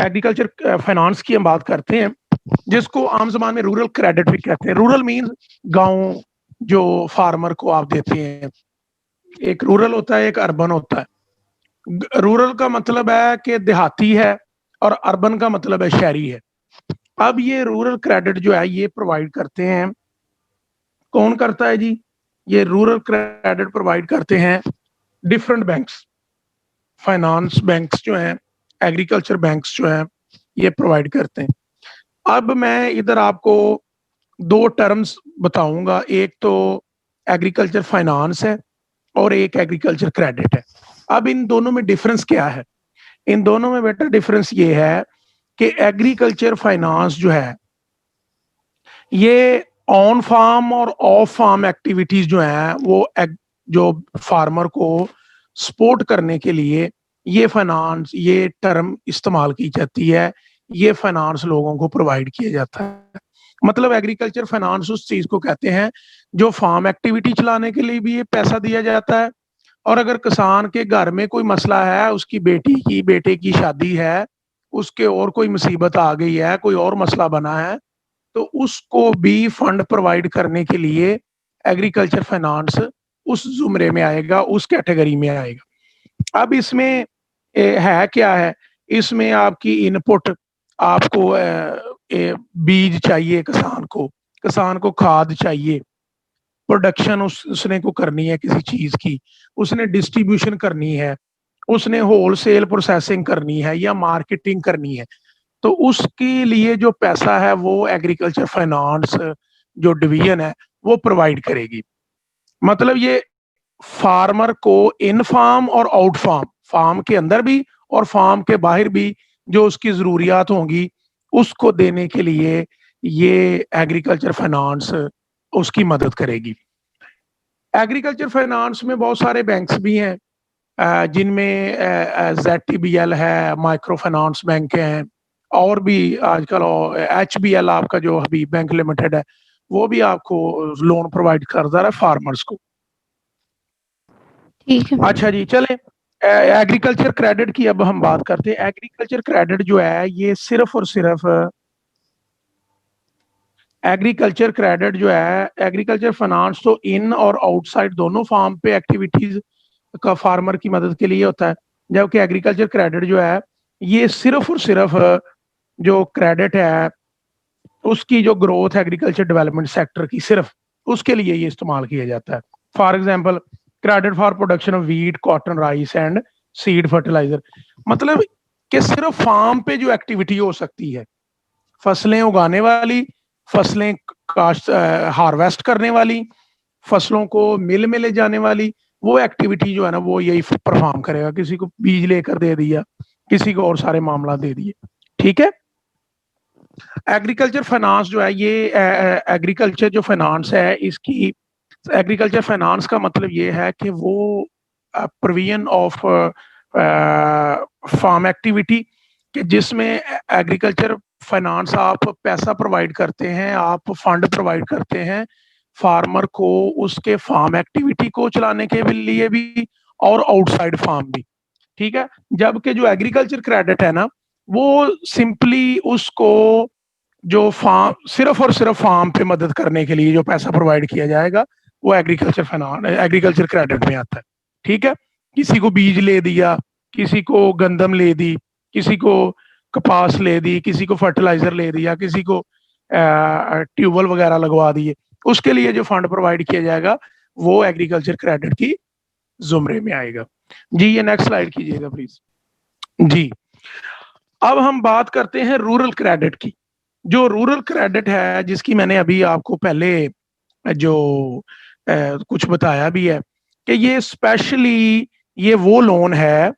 Agriculture finance की हम बात करते हैं, जिसको आम ज़बान में रूरल क्रेडिट भी कहते हैं। रूरल मीन्स गाँव जो फार्मर को आप देते हैं। एक रूरल होता है, एक अर्बन होता है। रूरल का मतलब है कि देहाती है और अर्बन का मतलब है शहरी है। अब ये रूरल क्रेडिट जो है ये प्रोवाइड करते हैं, कौन करता है जी? ये रूरल क्रेडिट प्रोवाइड करते हैं डिफरेंट बैंक्स, फाइनेंस बैंक्स जो हैं, एग्रीकल्चर बैंक्स जो हैं, ये प्रोवाइड करते हैं। अब मैं इधर आपको 2 टर्म्स बताऊँगा, एक तो एग्रीकल्चर फाइनेंस है और एक एग्रीकल्चर क्रेडिट है। अब इन दोनों में डिफरेंस क्या है? इन दोनों में बेटा डिफरेंस ये है कि एग्रीकल्चर फाइनेंस जो है, ये ऑन फार्म और ऑफ फार्म एक्टिविटीज़ जो हैं, वो जो फार्मर को सपोर्ट करने के लिए ये फाइनेंस, ये टर्म इस्तेमाल की जाती है। ये फाइनेंस लोगों को प्रोवाइड किया जाता है। मतलब एग्रीकल्चर फाइनेंस उस चीज़ को कहते हैं, जो फार्म एक्टिविटी चलाने के लिए भी ये पैसा दिया जाता है, और अगर किसान के घर में कोई मसला है, उसकी बेटे की शादी है, उसके और कोई मुसीबत आ गई है, कोई और मसला बना है, तो उसको भी फंड प्रोवाइड करने के लिए एग्रीकल्चर फाइनेंस उस ज़ुमरे में आएगा, उस कैटेगरी में आएगा। अब इसमें है क्या है? इसमें आपकी इनपुट, आपको बीज चाहिए किसान को खाद चाहिए, प्रोडक्शन उसने को करनी है किसी चीज़ की, उसने डिस्ट्रीब्यूशन करनी है, उसने होलसेल प्रोसेसिंग करनी है या मार्केटिंग करनी है। तो उसके लिए जो पैसा है वो एग्रीकल्चर फाइनेंस जो डिवीजन है वो प्रोवाइड करेगी। मतलब ये फार्मर को इन फार्म और आउट फार्म, फार्म के अंदर भी और फार्म के बाहर भी जो उसकी ज़रूरियात होंगी, उसको देने के लिए ये एग्रीकल्चर फाइनेंस उसकी मदद करेगी। एग्रीकल्चर फाइनेंस में बहुत सारे बैंक्स भी हैं, जिनमें ZTBL है, माइक्रो फाइनेंस बैंक हैं, और भी आजकल HBL आपका जो हबीब बैंक लिमिटेड है, वो भी आपको लोन प्रोवाइड करता है फार्मर्स को। ठीक है। अच्छा जी, चलें एग्रीकल्चर क्रेडिट की अब हम बात करते हैं। एग्रीकल्चर क्रेडिट जो है ये सिर्फ और सिर्फ एग्रीकल्चर क्रेडिट जो है, एग्रीकल्चर फाइनेंस तो इन और आउटसाइड दोनों फार्म पे एक्टिविटीज का फार्मर की मदद के लिए होता है, जबकि एग्रीकल्चर क्रेडिट जो है ये सिर्फ और सिर्फ जो क्रेडिट है उसकी जो ग्रोथ एग्रीकल्चर डेवलपमेंट सेक्टर की, सिर्फ उसके लिए ये इस्तेमाल किया जाता है। For example credit for production of wheat, cotton, rice and seed fertiliser. मतलब कि सिर्फ फार्म पे जो एक्टिविटी हो सकती है, फसलें उगाने वाली, फसलें काश्त हार्वेस्ट करने वाली, फसलों को मिल में ले जाने वाली, वो एक्टिविटी जो है ना वो यही परफॉर्म करेगा। किसी को बीज लेकर दे दिया, किसी को और सारे मामला दे दिए। ठीक है। एग्रीकल्चर फाइनेंस जो है ये एग्रीकल्चर जो फाइनेंस है, इसकी एग्रीकल्चर फाइनेंस का मतलब ये है कि वो प्रोविजन ऑफ फार्म एक्टिविटी कि जिसमें एग्रीकल्चर फाइनेंस आप पैसा प्रोवाइड करते हैं, आप फंड प्रोवाइड करते हैं फार्मर को उसके फार्म एक्टिविटी को चलाने के लिए भी और आउटसाइड फार्म भी। ठीक है। जबकि जो एग्रीकल्चर क्रेडिट है ना, वो सिंपली उसको जो फार्म, सिर्फ और सिर्फ फार्म पे मदद करने के लिए जो पैसा प्रोवाइड किया जाएगा वो एग्रीकल्चर फाइनेंस, एग्रीकल्चर क्रेडिट में आता है। ठीक है। किसी को बीज ले दिया, किसी को गंदम ले दी, किसी को कपास ले दी, किसी को फर्टिलाइजर ले दिया, किसी को ट्यूबवेल वगैरह लगवा दिए, उसके लिए जो फंड प्रोवाइड किया जाएगा वो एग्रीकल्चर क्रेडिट की जुमरे में आएगा। जी ये नेक्स्ट स्लाइड कीजिएगा प्लीज। जी अब हम बात करते हैं रूरल क्रेडिट की। जो रूरल क्रेडिट है, जिसकी मैंने अभी आपको पहले जो कुछ बताया भी है कि ये स्पेशली ये वो लोन है,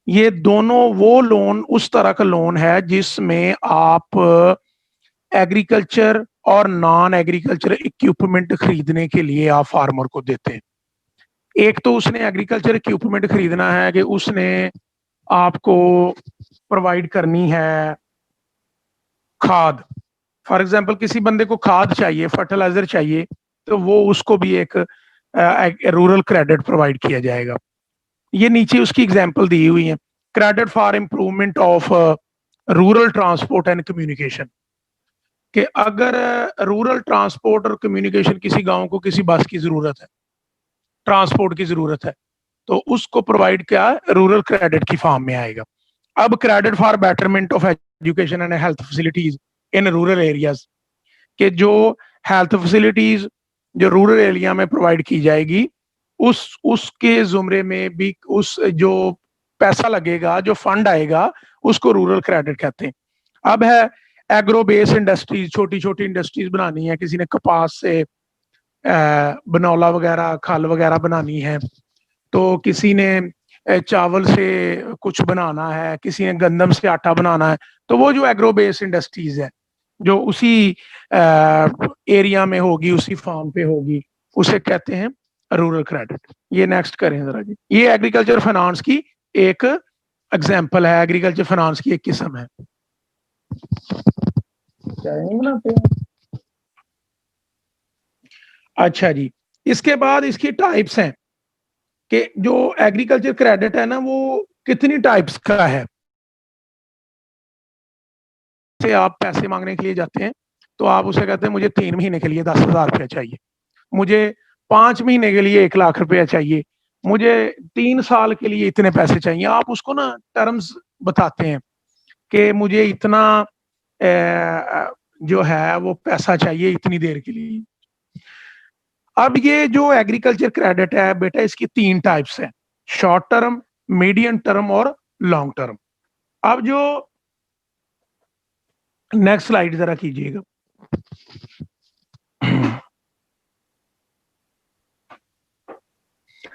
ये दोनों वो लोन उस तरह का लोन है जिसमें आप एग्रीकल्चर और नॉन एग्रीकल्चर इक्विपमेंट खरीदने के लिए आप फार्मर को देते हैं। एक तो उसने एग्रीकल्चर इक्विपमेंट खरीदना है कि उसने आपको प्रोवाइड करनी है खाद। फॉर एग्जांपल किसी बंदे को खाद चाहिए, फर्टिलाइजर चाहिए, तो वो उसको भी एक रूरल क्रेडिट प्रोवाइड किया जाएगा। ये नीचे उसकी एग्जांपल दी हुई है। Credit for improvement of rural transport and communication, कि अगर रूरल ट्रांसपोर्ट और कम्युनिकेशन, किसी गांव को किसी बस की जरूरत है, ट्रांसपोर्ट की जरूरत है, तो उसको प्रोवाइड क्या रूरल क्रेडिट की फॉर्म में आएगा। अब credit for betterment of education and health facilities in rural areas, के जो हेल्थ फैसिलिटीज जो रूरल एरिया में प्रोवाइड की जाएगी, उसके जुमरे में भी उस जो पैसा लगेगा, जो फंड आएगा, उसको रूरल क्रेडिट कहते हैं। अब है एग्रो बेस्ड इंडस्ट्रीज, छोटी छोटी इंडस्ट्रीज बनानी है, किसी ने कपास से बनौला वगैरह, खल वगैरह बनानी है, तो किसी ने चावल से कुछ बनाना है, किसी ने गंदम से आटा बनाना है, तो वो जो एग्रो बेस्ड इंडस्ट्रीज है जो उसी एरिया में होगी, उसी फार्म पे होगी, उसे कहते हैं रूरल क्रेडिट। ये नेक्स्ट करें जरा जी। ये एग्रीकल्चर फाइनेंस की एक एग्जांपल है, एग्रीकल्चर फाइनेंस की एक किस्म है। अच्छा जी, इसके बाद इसकी टाइप्स हैं कि जो एग्रीकल्चर क्रेडिट है ना, वो कितनी टाइप्स का है। से आप पैसे मांगने के लिए जाते हैं तो आप उसे कहते हैं मुझे 3 महीने के लिए 10,000 रुपया चाहिए, मुझे 5 महीने के लिए 1 लाख रुपया चाहिए, मुझे 3 साल के लिए इतने पैसे चाहिए। आप उसको ना टर्म्स बताते हैं कि मुझे इतना जो है वो पैसा चाहिए इतनी देर के लिए। अब ये जो एग्रीकल्चर क्रेडिट है बेटा, इसकी 3 टाइप्स है, शॉर्ट टर्म, मीडियम टर्म और लॉन्ग टर्म। अब जो नेक्स्ट स्लाइड जरा कीजिएगा।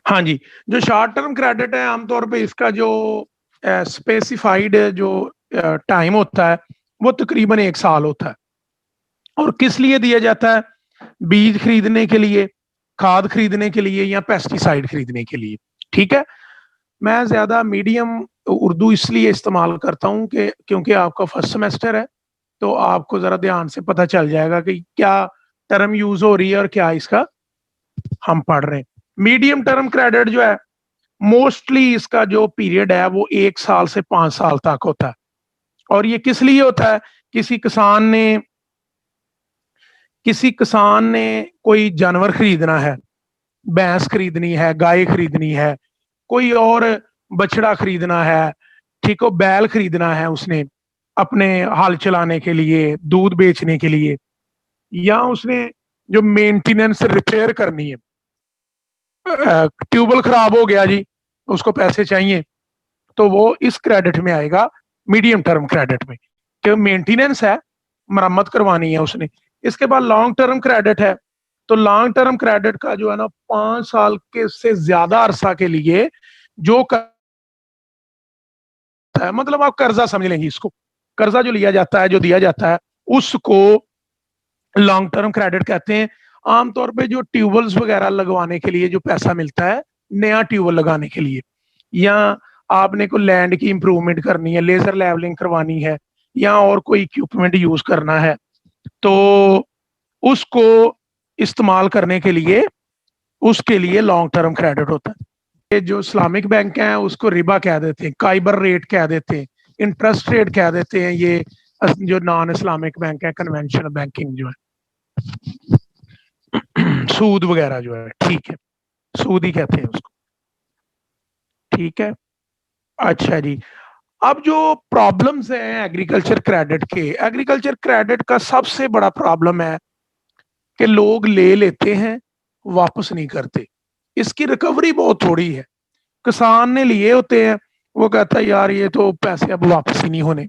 हाँ जी, जो शॉर्ट टर्म क्रेडिट है आमतौर पे इसका जो स्पेसिफाइड जो टाइम होता है वो तकरीबन 1 साल होता है। और किस लिए दिया जाता है? बीज खरीदने के लिए, खाद खरीदने के लिए, या पेस्टिसाइड खरीदने के लिए। ठीक है, मैं ज्यादा मीडियम उर्दू इसलिए इस्तेमाल करता हूँ कि क्योंकि आपका फर्स्ट सेमेस्टर है, तो आपको जरा ध्यान से पता चल जाएगा कि क्या टर्म यूज हो रही है और क्या इसका हम पढ़ रहे हैं। मीडियम टर्म क्रेडिट जो है, मोस्टली इसका जो पीरियड है वो 1 साल से 5 साल तक होता है। और ये किस लिए होता है? किसी किसान ने कोई जानवर खरीदना है, भैंस खरीदनी है, गाय खरीदनी है, कोई और बछड़ा खरीदना है, ठीक हो, बैल खरीदना है उसने अपने हल चलाने के लिए, दूध बेचने के लिए, या उसने जो मेंटेनेंस रिपेयर करनी है, ट्यूबवेल खराब हो गया जी, उसको पैसे चाहिए, तो वो इस क्रेडिट में आएगा, मीडियम टर्म क्रेडिट में, कि मेंटेनेंस है, मरम्मत करवानी है उसने। इसके बाद लॉन्ग टर्म क्रेडिट है, तो लॉन्ग टर्म क्रेडिट का जो है ना 5 साल के से ज्यादा अरसा के लिए जो है, मतलब आप कर्जा समझ लेंगे इसको, कर्जा जो लिया जाता है, जो दिया जाता है, उसको लॉन्ग टर्म क्रेडिट कहते हैं। आमतौर पे जो ट्यूबवेल्स वगैरह लगवाने के लिए जो पैसा मिलता है, नया ट्यूबवेल लगाने के लिए, या आपने को लैंड की इंप्रूवमेंट करनी है, लेजर लेवलिंग करवानी है, या और कोई इक्विपमेंट यूज करना है, तो उसको इस्तेमाल करने के लिए उसके लिए लॉन्ग टर्म क्रेडिट होता है। ये जो इस्लामिक बैंक है उसको रिबा कह देते हैं, काइबर रेट कह देते हैं, इंटरेस्ट रेट कह देते हैं। ये जो नॉन इस्लामिक बैंक है, कन्वेंशनल बैंकिंग जो है, सूद वगैरह जो है, ठीक है, सूद ही कहते हैं उसको। ठीक है, अच्छा जी। अब जो प्रॉब्लम्स हैं एग्रीकल्चर क्रेडिट के, एग्रीकल्चर क्रेडिट का सबसे बड़ा प्रॉब्लम है कि लोग ले लेते हैं, वापस नहीं करते। इसकी रिकवरी बहुत थोड़ी है। किसान ने लिए होते हैं, वो कहता है यार ये तो पैसे अब वापस ही नहीं होने,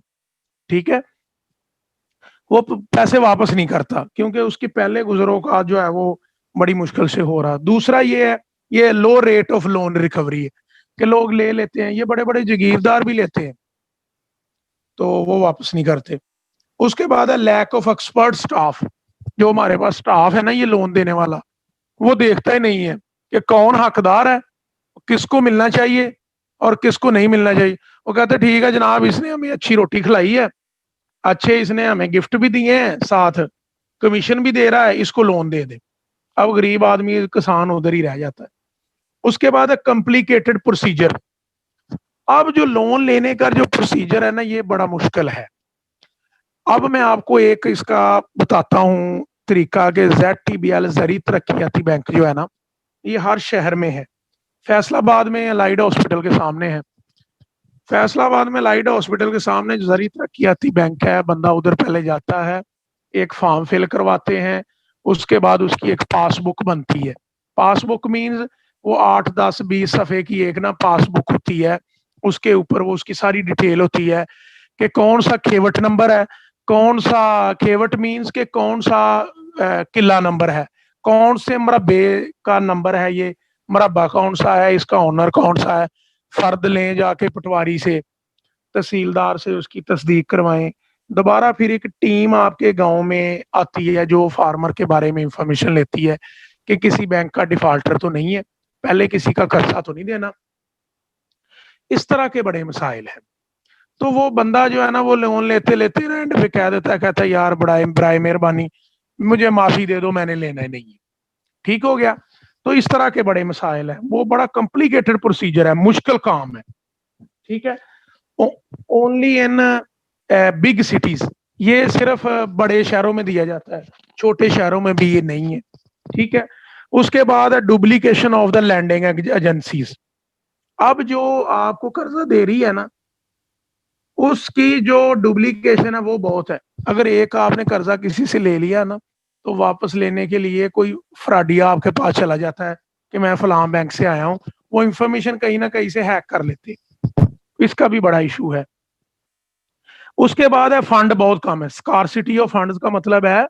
ठीक है, वो पैसे वापस नहीं करता क्योंकि उसकी पहले गुजरों का जो है वो बड़ी मुश्किल से हो रहा। दूसरा ये है, ये लो रेट ऑफ लोन रिकवरी है कि लोग ले लेते हैं, ये बड़े बड़े जागीरदार भी लेते हैं, तो वो वापस नहीं करते। उसके बाद है लैक ऑफ एक्सपर्ट स्टाफ। जो हमारे पास स्टाफ है ना ये लोन देने वाला, वो देखता ही नहीं है कि कौन हकदार है, किसको मिलना चाहिए और किसको नहीं मिलना चाहिए। वो कहते ठीक है जनाब, इसने हमें अच्छी रोटी खिलाई है, अच्छे इसने हमें गिफ्ट भी दिए हैं, साथ कमीशन भी दे रहा है, इसको लोन दे दे। अब गरीब आदमी किसान उधर ही रह जाता है। उसके बाद है कॉम्प्लिकेटेड प्रोसीजर, अब जो लोन लेने का जो प्रोसीजर है ना, ये बड़ा मुश्किल है। अब मैं आपको एक इसका बताता हूँ तरीका कि ZTBL ज़री तरक्याती बैंक जो है ना, ये हर शहर में है। फैसलाबाद में लाइड हॉस्पिटल के सामने है। फैसलाबाद में लाइड हॉस्पिटल के सामने जो ज़री तरक्याती बैंक है, बंदा उधर पहले जाता है, एक फॉर्म फिल करवाते हैं, उसके बाद उसकी एक पासबुक बनती है। पासबुक मीन्स वो 8, 10, 20 सफ़े की एक ना पासबुक होती है। उसके ऊपर वो उसकी सारी डिटेल होती है कि कौन सा खेवट नंबर है, कौन सा खेवट मीन्स के कौन सा किला नंबर है, कौन से मरबे का नंबर है, ये मरबा कौन सा है, इसका ऑनर कौन सा है। फर्द लें जाके पटवारी से, तहसीलदार से उसकी तस्दीक करवाएं। दोबारा फिर एक टीम आपके गांव में आती है जो फार्मर के बारे में इंफॉर्मेशन लेती है कि किसी बैंक का डिफॉल्टर तो नहीं है, पहले किसी का कर्जा तो नहीं देना। इस तरह के बड़े मसाइल हैं। तो वो बंदा जो है ना, वो लोन लेते लेते एंड पे कह देता है, कहता है यार बड़ा बराए मेहरबानी मुझे माफी दे दो, मैंने लेना ही नहीं है, ठीक हो गया। तो इस तरह के बड़े मसाइल हैं। वो बड़ा कॉम्प्लिकेटेड प्रोसीजर है, मुश्किल काम है, ठीक है। ओनली इन बिग सिटीज, ये सिर्फ बड़े शहरों में दिया जाता है, छोटे शहरों में भी ये नहीं है, ठीक है। उसके बाद duplication of the lending agencies. अब जो आपको कर्जा दे रही है ना, उसकी जो डुप्लीकेशन है वो बहुत है। अगर एक आपने कर्जा किसी से ले लिया ना, तो वापस लेने के लिए कोई फ्रॉडिया आपके पास चला जाता है कि मैं फलां बैंक से आया हूँ, वो इंफॉर्मेशन कहीं ना कहीं से हैक कर लेते हैं। इसका भी बड़ा इशू है। उसके बाद है फंड बहुत कम है। स्कारसिटी ऑफ फंड्स का मतलब है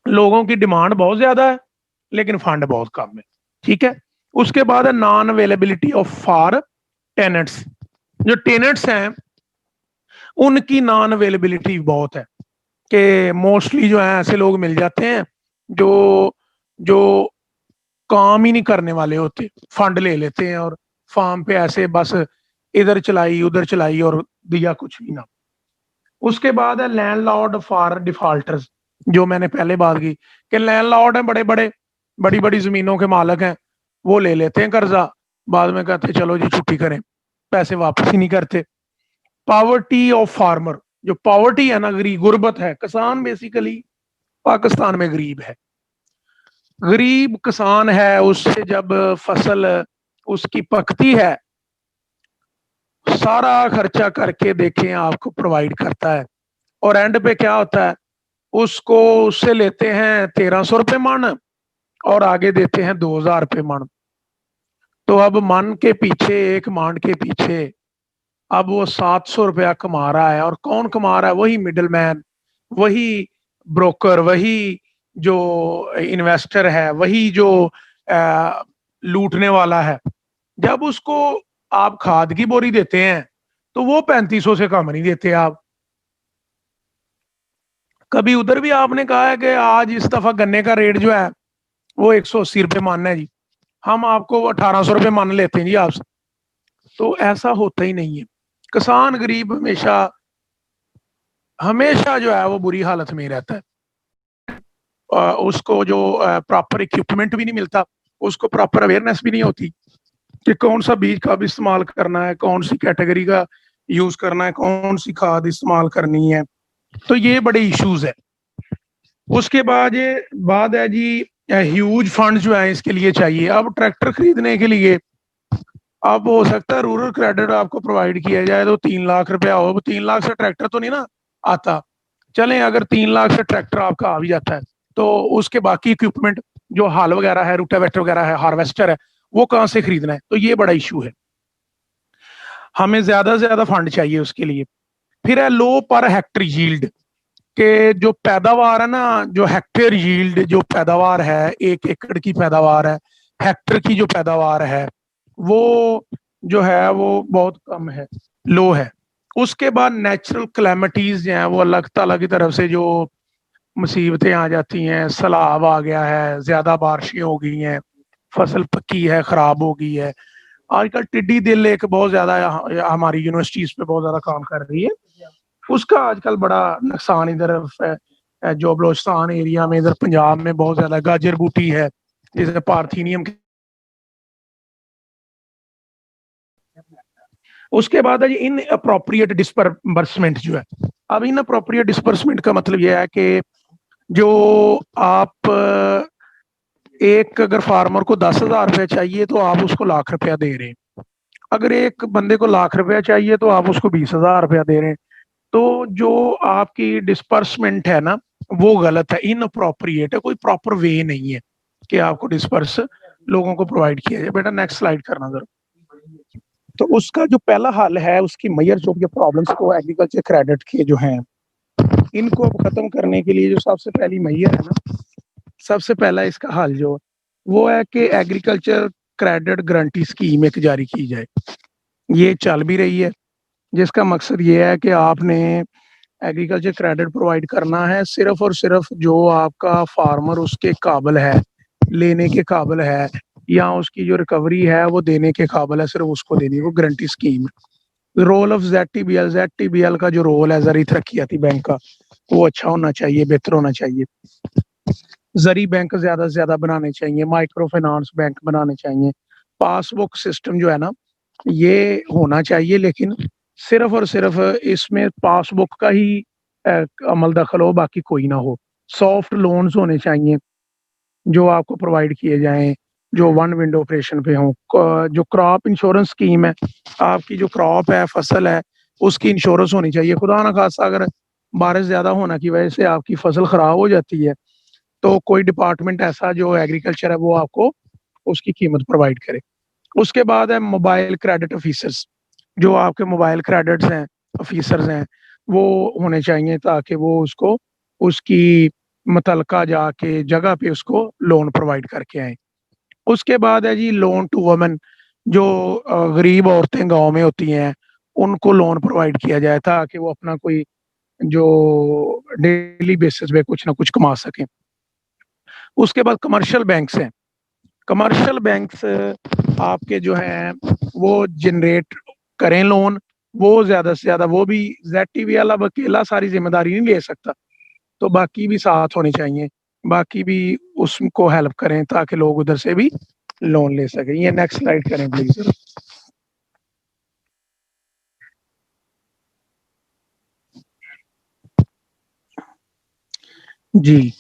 लोगों की डिमांड बहुत ज्यादा है लेकिन फंड बहुत कम है, ठीक है। उसके बाद है non availability of for tenants. जो टेनेंट्स हैं उनकी नॉन अवेलेबिलिटी बहुत है कि मोस्टली जो है ऐसे लोग मिल जाते हैं जो जो काम ही नहीं करने वाले होते, फंड ले लेते हैं और फार्म पे ऐसे बस इधर चलाई उधर चलाई और दिया कुछ भी ना। उसके बाद है लैंडलॉर्ड फॉर डिफॉल्टर्स, जो मैंने पहले बात की कि लैंडलॉर्ड है, बड़े बड़े बड़ी बड़ी जमीनों के मालिक हैं, वो ले लेते हैं कर्जा, बाद में कहते हैं चलो जी छुट्टी करें, पैसे वापस ही नहीं करते। पावर्टी ऑफ फार्मर, जो पावर्टी है ना, गरीब गुर्बत है, किसान बेसिकली पाकिस्तान में गरीब है। गरीब किसान है, उससे जब फसल उसकी पकती है, सारा खर्चा करके देखें आपको प्रोवाइड करता है, और एंड पे क्या होता है, उसको उससे लेते हैं 1300 रुपये मन और आगे देते हैं 2000 रुपये मन। तो अब मन के पीछे, एक मान के पीछे अब वो 700 रुपया कमा रहा है। और कौन कमा रहा है? वही मिडिल मैन, वही ब्रोकर, वही जो इन्वेस्टर है, वही जो लूटने वाला है। जब उसको आप खाद की बोरी देते हैं तो वो 3500 से कम नहीं देते आप। कभी उधर भी आपने कहा है कि आज इस दफा गन्ने का रेट जो है वो 180 रुपये मन है जी, हम आपको 1800 रुपये मन लेते हैं जी आपसे। तो ऐसा होता ही नहीं है। किसान गरीब हमेशा हमेशा जो है वो बुरी हालत में रहता है। उसको जो प्रॉपर इक्विपमेंट भी नहीं मिलता, उसको प्रॉपर अवेयरनेस भी नहीं होती कि कौन सा बीज कब इस्तेमाल करना है, कौन सी कैटेगरी का यूज करना है, कौन सी खाद इस्तेमाल करनी है। तो ये बड़े इश्यूज है। उसके बाद ये बात है जी, ह्यूज फंड जो है इसके लिए चाहिए। अब ट्रैक्टर खरीदने के लिए अब हो सकता है रूरल क्रेडिट आपको प्रोवाइड किया जाए तो 3 लाख रुपया हो। 3 लाख से ट्रैक्टर तो नहीं ना आता। चलें अगर 3 लाख से ट्रैक्टर आपका आ भी जाता है तो उसके बाकी इक्विपमेंट जो हाल वगैरह है, रूटावेटर वगैरह है, हार्वेस्टर है, वो कहाँ से खरीदना है? तो ये बड़ा इशू है। हमें ज्यादा से ज्यादा फंड चाहिए उसके लिए। फिर है लो पर हेक्टर यील्ड, के जो पैदावार है ना, जो हेक्टेयर यील्ड जो पैदावार है, 1 एकड़ की पैदावार है, हेक्टर की जो पैदावार है वो जो है वो बहुत कम है, लो है। उसके बाद नेचुरल क्लैमिटीज जो हैं वो अल्लाह ताला की तरफ से जो मुसीबतें आ जाती हैं, सैलाब आ गया है, ज्यादा बारिशें हो गई हैं, फसल पकी है, खराब हो गई है। आजकल टिड्डी दिल एक बहुत ज्यादा हमारी यूनिवर्सिटीज पे बहुत ज्यादा काम कर रही है, उसका आजकल बड़ा नुकसान इधर जो बलोचिस्तान एरिया में, इधर पंजाब में बहुत ज्यादा गाजर बूटी है जिसे पार्थीनियम उसके बाद है जी इन अप्रोप्रिएट डिस्बर्समेंट जो है। अब इन अप्रोप्रिएट डिस्बर्समेंट का मतलब यह है कि जो आप एक अगर फार्मर को 10,000 रुपया चाहिए तो आप उसको लाख रुपया दे रहे हैं। अगर एक बंदे को लाख रुपया चाहिए तो आप उसको 20,000 रुपया दे रहे हैं। तो जो आपकी डिस्पर्समेंट है ना वो गलत है, इनअप्रोप्रिएट है, कोई प्रॉपर वे नहीं है कि आपको डिस्पर्स लोगों को प्रोवाइड किया जाए। बेटा नेक्स्ट स्लाइड करना जरा। तो उसका जो पहला हल है, उसकी मेजर जो भी प्रॉब्लम्स को एग्रीकल्चर क्रेडिट के जो हैं इनको अब खत्म करने के लिए जो सबसे पहली मैयर है ना, सबसे पहला इसका हल जो वो है कि एग्रीकल्चर क्रेडिट गारंटी स्कीम एक जारी की जाए। ये चल भी रही है, जिसका मकसद ये है कि आपने एग्रीकल्चर क्रेडिट प्रोवाइड करना है सिर्फ और सिर्फ जो आपका फार्मर उसके काबिल है, लेने के काबिल है, या उसकी जो रिकवरी है वो देने के काबिल है, सिर्फ उसको देनी है। वो guarantee scheme, role of Z T B L का जो रोल है जरी तरक्याती बैंक का, वो अच्छा होना चाहिए, बेहतर होना चाहिए। जरी बैंक ज्यादा से ज्यादा बनाने चाहिए, माइक्रो फाइनेंस बैंक बनाने चाहिए। पासबुक सिस्टम जो है ना ये होना चाहिए, लेकिन सिर्फ और सिर्फ इसमें पासबुक का ही अमल दखल हो, बाकी कोई ना हो। सॉफ्ट लोन्स होने चाहिए जो आपको प्रोवाइड किए जाएं, जो वन विंडो ऑपरेशन पे हों। जो क्रॉप इंश्योरेंस स्कीम है, आपकी जो क्रॉप है, फसल है, उसकी इंश्योरेंस होनी चाहिए। खुदा ना खास्ता अगर बारिश ज्यादा होने की वजह से आपकी फसल खराब हो जाती है तो कोई डिपार्टमेंट ऐसा जो एग्रीकल्चर है वो आपको उसकी कीमत प्रोवाइड करे। उसके बाद है मोबाइल क्रेडिट ऑफिसर्स, जो आपके मोबाइल क्रेडिट्स हैं, ऑफिसर्स हैं, वो होने चाहिए ताकि वो उसको उसकी मुतलका जाके जगह पे उसको लोन प्रोवाइड करके आए। उसके बाद है जी लोन टू वुमेन, जो गरीब औरतें गांव में होती हैं उनको लोन प्रोवाइड किया जाए ताकि वो अपना कोई जो डेली बेसिस पे कुछ ना कुछ कमा सकें। उसके बाद कमर्शियल बैंक्स हैं। कमर्शियल बैंक्स आपके जो हैं वो जनरेट करें लोन, वो ज्यादा से ज्यादा, वो भी जेड अब अकेला सारी जिम्मेदारी नहीं ले सकता, तो बाकी भी साथ होने चाहिए, बाकी भी उसको हेल्प करें ताकि लोग उधर से भी लोन ले सकें। ये नेक्स्ट स्लाइड करें प्लीज। जी,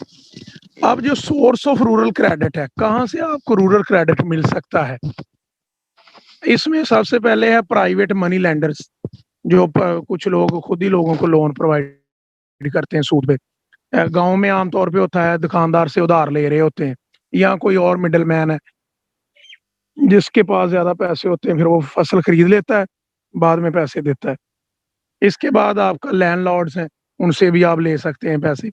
अब जो सोर्स ऑफ रूरल क्रेडिट है, कहाँ से आपको रूरल क्रेडिट मिल सकता है, इसमें सबसे पहले है प्राइवेट मनी लेंडर्स, जो कुछ लोग खुद ही लोगों को लोन प्रोवाइड करते हैं सूद पे। गांव में आमतौर पे होता है दुकानदार से उधार ले रहे होते हैं, या कोई और मिडल मैन है जिसके पास ज्यादा पैसे होते हैं, फिर वो फसल खरीद लेता है, बाद में पैसे देता है। इसके बाद आपका लैंडलॉर्ड्स हैं, उनसे भी आप ले सकते हैं पैसे।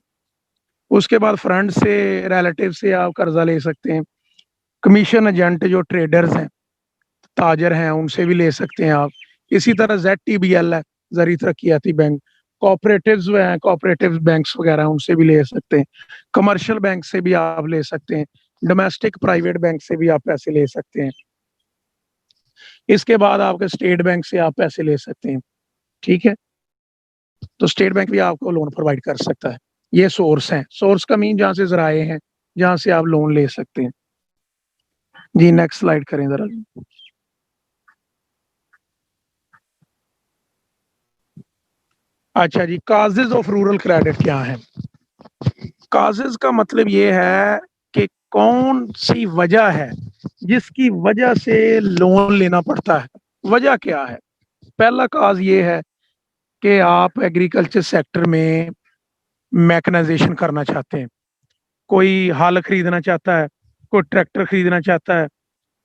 उसके बाद फ्रेंड से, रिलेटिव से आप कर्जा ले सकते हैं। कमीशन एजेंट जो ट्रेडर्स हैं, ताजर हैं, उनसे भी ले सकते हैं आप। इसी तरह जेड-टी-बी-एल है, जरी तरक्याती बैंक। कोऑपरेटिव्स हैं, कोऑपरेटिव बैंक्स वगैरह, उनसे भी ले सकते हैं। कमर्शियल बैंक से भी आप ले सकते हैं। डोमेस्टिक प्राइवेट बैंक से भी आप पैसे ले सकते हैं। इसके बाद आपके स्टेट बैंक से आप पैसे ले सकते हैं। ठीक है, तो स्टेट बैंक भी आपको लोन प्रोवाइड कर सकता है। ये सोर्स हैं, सोर्स का मीन जहाँ से जराए हैं, जहाँ से आप लोन ले सकते हैं। जी नेक्स्ट स्लाइड करें जरा। अच्छा जी, काजेज ऑफ रूरल क्रेडिट क्या है? काजेज का मतलब ये है कि कौन सी वजह है जिसकी वजह से लोन लेना पड़ता है। वजह क्या है? पहला काज ये है कि आप एग्रीकल्चर सेक्टर में मैकेनाइजेशन करना चाहते हैं। कोई हल खरीदना चाहता है, कोई ट्रैक्टर खरीदना चाहता है,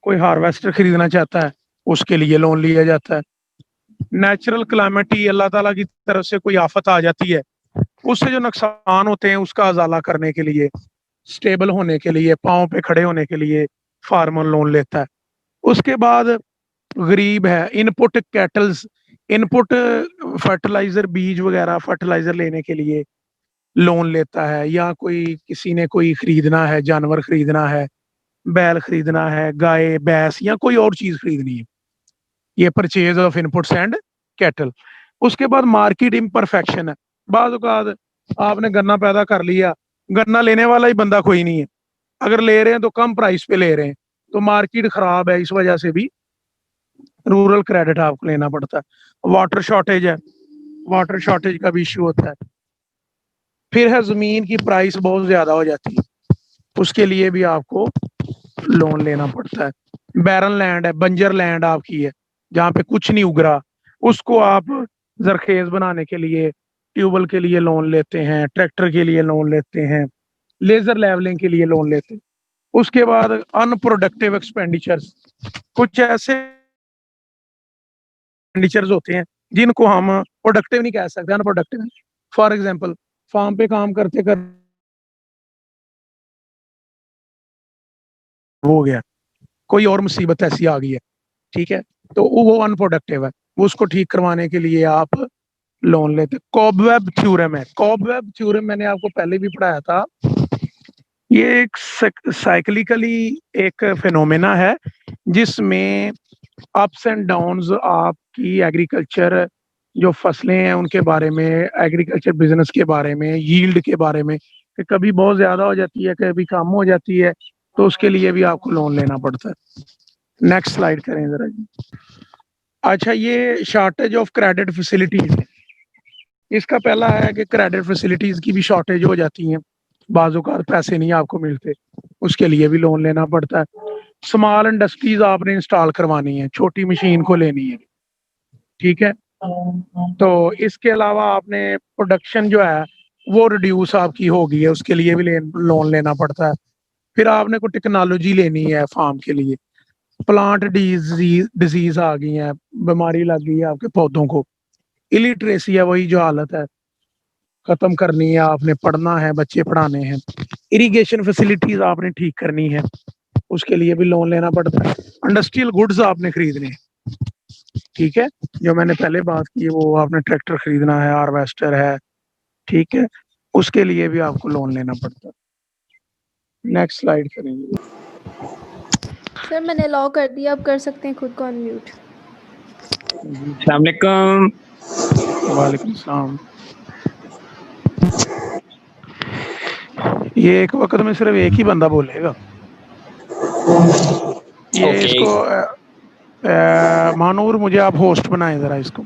कोई हार्वेस्टर खरीदना चाहता है, उसके लिए लोन लिया जाता है। नेचुरल क्लाइमेटी, अल्लाह ताला की तरफ से कोई आफत आ जाती है, उससे जो नुकसान होते हैं उसका अजाला करने के लिए, स्टेबल होने के लिए, पाँव पे खड़े होने के लिए फार्मर लोन लेता है। उसके बाद गरीब है, इनपुट कैटल्स, इनपुट फर्टिलाइजर, बीज वगैरह फर्टिलाइजर लेने के लिए लोन लेता है, या कोई किसी ने कोई खरीदना है, जानवर खरीदना है, बैल खरीदना है, गाय भैंस, या कोई और चीज खरीदनी है, ये purchase of inputs and cattle. उसके बाद मार्केट इम्परफेक्शन है। बाद औकात आपने गन्ना पैदा कर लिया, गन्ना लेने वाला ही बंदा कोई नहीं है, अगर ले रहे हैं तो कम प्राइस पे ले रहे हैं, तो मार्केट खराब है, इस वजह से भी रूरल क्रेडिट आपको लेना पड़ता है। वाटर शॉर्टेज है, वाटर शॉर्टेज का भी इश्यू होता है। फिर है जमीन की प्राइस बहुत ज्यादा हो जाती है, उसके लिए भी आपको लोन लेना पड़ता है। बैरन लैंड है, बंजर लैंड आपकी है जहाँ पे कुछ नहीं उग रहा, उसको आप जरखेज बनाने के लिए, ट्यूबवेल के लिए लोन लेते हैं, ट्रैक्टर के लिए लोन लेते हैं, लेजर लेवलिंग के लिए लोन लेते हैं। उसके बाद अनप्रोडक्टिव एक्सपेंडिचर्स, कुछ ऐसे एक्सपेंडिचर्स होते हैं जिनको हम प्रोडक्टिव नहीं कह सकते, अनप्रोडक्टिव। फॉर एग्जांपल, फार्म पे काम करते कर हो गया, कोई और मुसीबत ऐसी आ गई है, ठीक है, तो वो अनप्रोडक्टिव है, उसको ठीक करवाने के लिए आप लोन लेते। कॉबवेब थ्योरम है, कॉबवेब थ्योरम मैंने आपको पहले भी पढ़ाया था। ये एक साइक्लिकली एक फिनोमेना है जिसमें अप्स एंड डाउन्स आपकी एग्रीकल्चर जो फसलें हैं उनके बारे में, एग्रीकल्चर बिजनेस के बारे में, यील्ड के बारे में, कि कभी बहुत ज्यादा हो जाती है, कभी कम हो जाती है, तो उसके लिए भी आपको लोन लेना पड़ता है। नेक्स्ट स्लाइड करें जरा जी। अच्छा, ये शॉर्टेज ऑफ क्रेडिट फैसिलिटीज, इसका पहला है कि क्रेडिट फैसिलिटीज की भी शॉर्टेज हो जाती है, बाजू का पैसे नहीं आपको मिलते, उसके लिए भी लोन लेना पड़ता है। स्मॉल इंडस्ट्रीज आपने इंस्टॉल करवानी है, छोटी मशीन को लेनी है, ठीक है, तो इसके अलावा आपने प्रोडक्शन जो है वो रिड्यूस आपकी होगी है, उसके लिए भी लोन लेना पड़ता है। फिर आपने कोई टेक्नोलॉजी लेनी है फार्म के लिए, प्लांट डिजीज आ गई है, बीमारी लग गई है आपके पौधों को, इलिटरेसी है, वही जो हालत है, खत्म करनी है, आपने पढ़ना है, बच्चे पढ़ाने हैं। इरिगेशन फैसिलिटीज आपने ठीक करनी है, उसके लिए भी लोन लेना पड़ता है। इंडस्ट्रियल गुड्स आपने खरीदने हैं, ठीक है, जो मैंने पहले बात की वो आपने ट्रैक्टर खरीदना है, हार्वेस्टर है, ठीक है, उसके लिए भी आपको लोन लेना पड़ता है। नेक्स्ट स्लाइड करेंगे। सर मैंने अलाउ कर दिया, आप कर सकते हैं खुद को अनम्यूट। अस्सलाम वालेकुम। वालेकुम सलाम। ये एक वक्त में सिर्फ एक ही बंदा बोलेगा, ये ओके। इसको मानूर मुझे आप होस्ट बनाएं जरा इसको।